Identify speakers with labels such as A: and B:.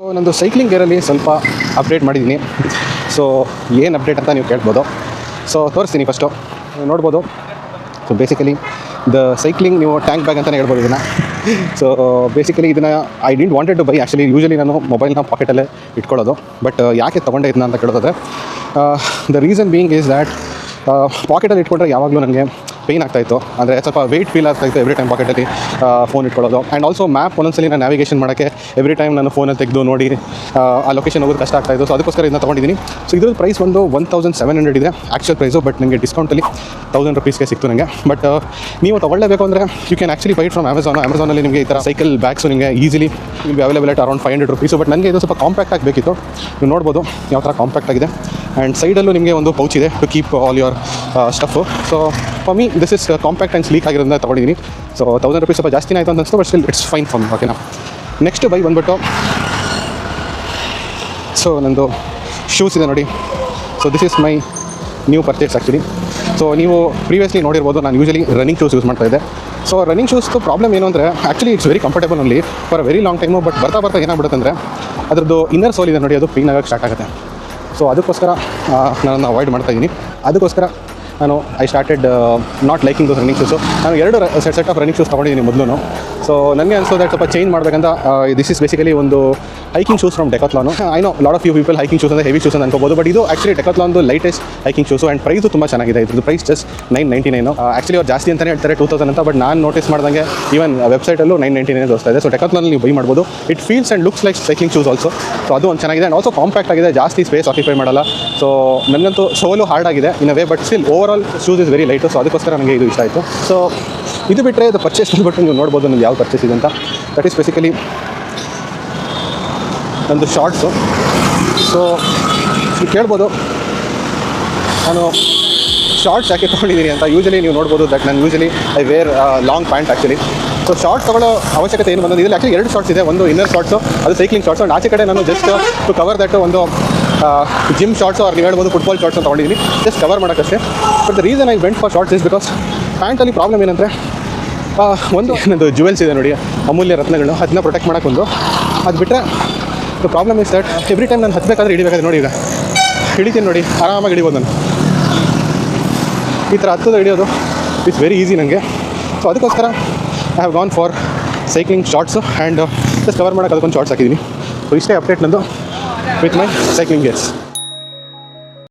A: So ನಂದು cycling ಗೇರಲ್ಲಿ ಸ್ವಲ್ಪ update ಮಾಡಿದ್ದೀನಿ. ಸೊ ಏನು ಅಪ್ಡೇಟ್ ಅಂತ ನೀವು ಕೇಳ್ಬೋದು. ಸೊ ತೋರಿಸ್ತೀನಿ ಫಸ್ಟು ನೋಡ್ಬೋದು. ಸೊ ಬೇಸಿಕಲಿ ದ ಸೈಕ್ಲಿಂಗ್ ನೀವು ಟ್ಯಾಂಕ್ ಬ್ಯಾಗ್ ಅಂತಲೇ ಹೇಳ್ಬೋದು ಇದನ್ನು. ಸೊ ಬೇಸಿಕಲಿ ಇದನ್ನು I didn't wanted to buy. Actually usually ನಾನು ಮೊಬೈಲ್ನ ಪಾಕೆಟಲ್ಲೇ ಇಟ್ಕೊಳ್ಳೋದು. ಬಟ್ ಯಾಕೆ ತೊಗೊಂಡೆ ಇದನ್ನ ಅಂತ ಕೇಳೋದಾದರೆ the reason being is that ಪಾಕೆಟಲ್ಲಿ ಇಟ್ಕೊಂಡ್ರೆ ಯಾವಾಗಲೂ ನನಗೆ ಪೇಯ್ನ್ ಆಗ್ತಾಯಿತ್ತು. ಅಂದರೆ ಸ್ವಲ್ಪ ವೆಯ್ಟ್ ಫೀಲ್ ಆಗ್ತಾಯಿತ್ತು ಎವ್ರಿ ಟೈಮ್ ಪಾಕೆಟಲ್ಲಿ ಫೋನ್ ಇಟ್ಕೊಳ್ಳೋದು. ಆ್ಯಂಡ್ ಆಲ್ಸೋ ಮ್ಯಾಪ್ ಒಂದೊಂದ್ಸಲಿ ನಾನು ನ್ಯಾವಿಗೇಷನ್ ಮಾಡೋಕ್ಕೆ ಎವ್ರಿ ಟೈಮ್ ನಾನು ಫೋನಲ್ಲಿ ತೆಗೆದು ನೋಡಿ ಆ ಲೊಕೇಶನ್ ಹೋಗೋದು ಕಷ್ಟ ಆಗ್ತಾಯಿತ್ತು. ಸೊ ಅದಕ್ಕೋಸ್ಕರ ಇದನ್ನ ತೊಗೊಂಡಿದ್ದೀನಿ. ಸೊ ಇದ್ರದ್ದು ಪ್ರೈಸ್ ಒಂದು 1700 ಇದೆ ಆ್ಯಕ್ಚುಯಲ್ ಪ್ರೈಸು. ಬಟ್ ನನಗೆ ಡಿಸ್ಕೌಂಟಲ್ಲಿ 1000 ರುಪೀಸ್ಗೆ ಸಿಕ್ತು ನನಗೆ. ಬಟ್ ನೀವು ತೊಗೊಳ್ಳೇಬೇಕು ಅಂದರೆ you can actually buy from ಅಮೆಝಾನಲ್ಲಿ ನಿಮಗೆ ಈ ಥರ ಸೈಕಲ್ ಬ್ಯಾಗ್ಸು ನಿಮಗೆ ಈಸಿಲಿ ನಿಮಗೆ available at around 500 rupees. But ನನಗೆ ಇದು ಸ್ವಲ್ಪ ಕಾಂಪ್ಯಾಕ್ಟ್ ಆಗಬೇಕಿತ್ತು. ನೀವು ನೋಡ್ಬೋದು ಯಾವ ಥರ ಕಾಂಪ್ಯಾಕ್ಟ್ ಆಗಿದೆ. ಆ್ಯಂಡ್ ಸೈಡಲ್ಲೂ ನಿಮಗೆ ಒಂದು ಪೌಚ್ ಇದೆ to keep all your stuff. So for me this is compact and sleek ಆಗಿರೋದನ್ನ ತೊಗೊಂಡಿದ್ದೀನಿ. ಸೊ 1000 ರುಪೀಸ್ ಸ್ವಲ್ಪ ಜಾಸ್ತಿನೇ ಆಯಿತು ಅಂತ ಅನಿಸ್ತು. But still it's fine for me. ಓಕೆನಾ. ನೆಕ್ಸ್ಟ್ ಬೈ ಬಂದುಬಿಟ್ಟು ಸೊ ನಂದು ಶೂಸ್ ಇದೆ ನೋಡಿ. So this is my new purchase actually. So ನೀವು ಪ್ರೀವಿಯಸ್ಲಿ ನೋಡಿರ್ಬೋದು ನಾನು ಯೂಶಲಿ ರನ್ನಿಂಗ್ ಶೂಸ್ ಯೂಸ್ ಮಾಡ್ತಾಯಿದ್ದೆ. ಸೊ ರನ್ನಿಂಗ್ ಶೂಸ್ದು ಪ್ರಾಬ್ಲಮ್ ಏನು ಅಂದರೆ actually it's very comfortable only for a very long time. But ಬರ್ತಾ ಬರ್ತಾ ಏನಾಗ್ಬಿಡುತ್ತೆ ಅಂದರೆ ಅದರದ್ದು ಇನ್ನರ್ ಸೋಲ್ ಇದೆ ನೋಡಿ, ಅದು ಪೇನ್ ಆಗೋಕ್ಕೆ ಸ್ಟಾರ್ಟ್ ಆಗುತ್ತೆ. ಸೊ ಅದಕ್ಕೋಸ್ಕರ ನಾನು ಅವಾಯ್ಡ್ ಮಾಡ್ತಾಯಿದ್ದೀನಿ. ಅದಕ್ಕೋಸ್ಕರ ನಾನು I started not liking those running shoes. ನಾನು 2 ಸೆಟ್ ಆಫ್ ರನ್ನಿಂಗ್ ಶೂಸ್ ತೊಗೊಂಡಿದ್ದೀನಿ ಮೊದಲು. ಸೊ ನನಗೆ ಅನಿಸೋದು ದಟ್ ಸ್ವಲ್ಪ ಚೇಂಜ್ ಮಾಡಬೇಕಂತ ದಿಸ್ ಇಸ್ ಬೇಸಿಕಲಿ ಒಂದು hiking shoes from Decathlon. I know lot of you people hiking shoes ಅಂದರೆ ಹೆವಿ ಶೂಸ್ ಅಂತ ಅನ್ಕೋಬೋದು. ಬಟ್ ಇದು ಆ್ಯಕ್ಚುಲಿ ಡೆಕಾಥ್ಲಾನ್ದು lightest hiking shoes. And price ತುಂಬ ಚೆನ್ನಾಗಿದೆ. ಇದ್ರದ್ದು ಪ್ರೈಸ್ ಜಸ್ಟ್ 999. ಆ್ಯಕ್ಚುಲಿ ಅವ್ರು ಜಾಸ್ತಿ ಅಂತಲೇ ಹೇಳ್ತಾರೆ 2000 ಅಂತ. ಬಟ್ ನಾನು ನೋಟಿಸ್ ಮಾಡ್ದಂಗೆ ಈವನ್ ವೆಬ್ಸೈಟಲ್ಲೂ 999 ತೋರಿಸ್ತಾ ಇದೆ. ಸೊ ಡೆಕಾಥ್ಲಾನಲ್ಲಿ ನೀವು ಬೈ ಮಾಡ್ಬೋದು. It feels and looks like cycling shoes also. So ಅದು ಒಂದು ಚೆನ್ನಾಗಿದೆ. ಆ್ಯಂಡ್ ಆಲ್ಸೋ ಕಾಂಪ್ಯಾಕ್ಟ್ ಆಗಿದೆ, ಜಾಸ್ತಿ ಸ್ಪೇಸ್ ಆಕ್ಯುಪೈ ಮಾಡಲ್ಲ. ಸೊ ನನಗಂತೂ ಸೋಲು ಹಾರ್ಡ್ ಆಗಿದೆ in a way. But still overall shoes is very light. So ಅದಕ್ಕೋಸ್ಕರ ನನಗೆ ಇದು ಇಷ್ಟ ಆಯಿತು. ಸೊ ಇದು ಬಿಟ್ಟರೆ ಇದು ಪರ್ಚೇಸ್ ಬಂದುಬಿಟ್ಟು ನೀವು ನೋಡ್ಬೋದು ನನಗೆ ಯಾವ ಪರ್ಚೇಸ್ ಇದೆ ಅಂತ. ದಟ್ ಈಸ್ ಬೇಸಿಕಲಿ ನಂದು ಶಾರ್ಟ್ಸು. ಸೊ ನೀವು ಕೇಳ್ಬೋದು ನಾನು ಶಾರ್ಟ್ಸ್ ಯಾಕೆ ತೊಗೊಂಡಿದ್ದೀನಿ ಅಂತ. ಯೂಶಲಿ ನೀವು ನೋಡ್ಬೋದು ದಟ್ ನಾನು usually I wear long pant actually. So shorts ತೊಗೊಳ್ಳೋ ಅವಶ್ಯಕತೆ ಏನು ಬಂದಿದೆ. ಇದರಲ್ಲಿ ಆ್ಯಕ್ಚುಲಿ 2 ಶಾರ್ಟ್ಸ್ ಇದೆ. ಒಂದು ಇನ್ನರ್ ಶಾರ್ಟ್ಸು, ಅದು ಸೈಕ್ಲಿಂಗ್ ಶಾರ್ಟ್ಸು. ಆ್ಯಂಡ್ ಆಚೆ ಕಡೆ ನಾನು ಜಸ್ಟ್ ಟು ಕವರ್ ದಟ್ ಒಂದು ಜಿಮ್ ಶಾರ್ಟ್ಸು ಅವ್ರು ನೀವು ಹೇಳ್ಬೋದು ಫುಟ್ಬಾಲ್ ಶಾರ್ಟ್ಸ್ ಅಂತ ತೊಗೊಂಡಿದ್ದೀನಿ, ಜಸ್ಟ್ ಕವರ್ ಮಾಡೋಕ್ಕಷ್ಟೇ. But the reason I went for shorts is because ಪ್ಯಾಂಟಲ್ಲಿ ಪ್ರಾಬ್ಲಮ್ ಏನಂದರೆ ಒಂದು ನನ್ನದು ಜುವೆಲ್ಸ್ ಇದೆ ನೋಡಿ, ಅಮೂಲ್ಯ ರತ್ನಗಳು, ಅದನ್ನ ಪ್ರೊಟೆಕ್ಟ್ ಮಾಡೋಕ್ಕೆ ಒಂದು. ಅದು ಬಿಟ್ಟರೆ the problem is that every time ನಾನು ಹತ್ತಬೇಕಾದ್ರೆ ಹಿಡಿಬೇಕಾದ್ರೆ ನೋಡಿ, ಈಗ ಹಿಡಿತೀನಿ ನೋಡಿ, ಆರಾಮಾಗಿ ಹಿಡಿಬೋದು ನಾನು. ಈ ಥರ ಹತ್ತೋದು ಹಿಡಿಯೋದು ಇಟ್ಸ್ ವೆರಿ ಈಸಿ ನನಗೆ. ಸೊ ಅದಕ್ಕೋಸ್ಕರ I have gone for cycling shorts. And just cover ಮಾಡೋಕ್ಕೆ ಅದಕ್ಕೊಂದು ಶಾರ್ಟ್ಸ್ ಹಾಕಿದ್ದೀನಿ. ಸೊ ಇಷ್ಟೇ ಅಪ್ಡೇಟ್ ನಂದು ವಿತ್ ಮೈ ಸೈಕ್ಲಿಂಗ್ ಗೇರ್ಸ್.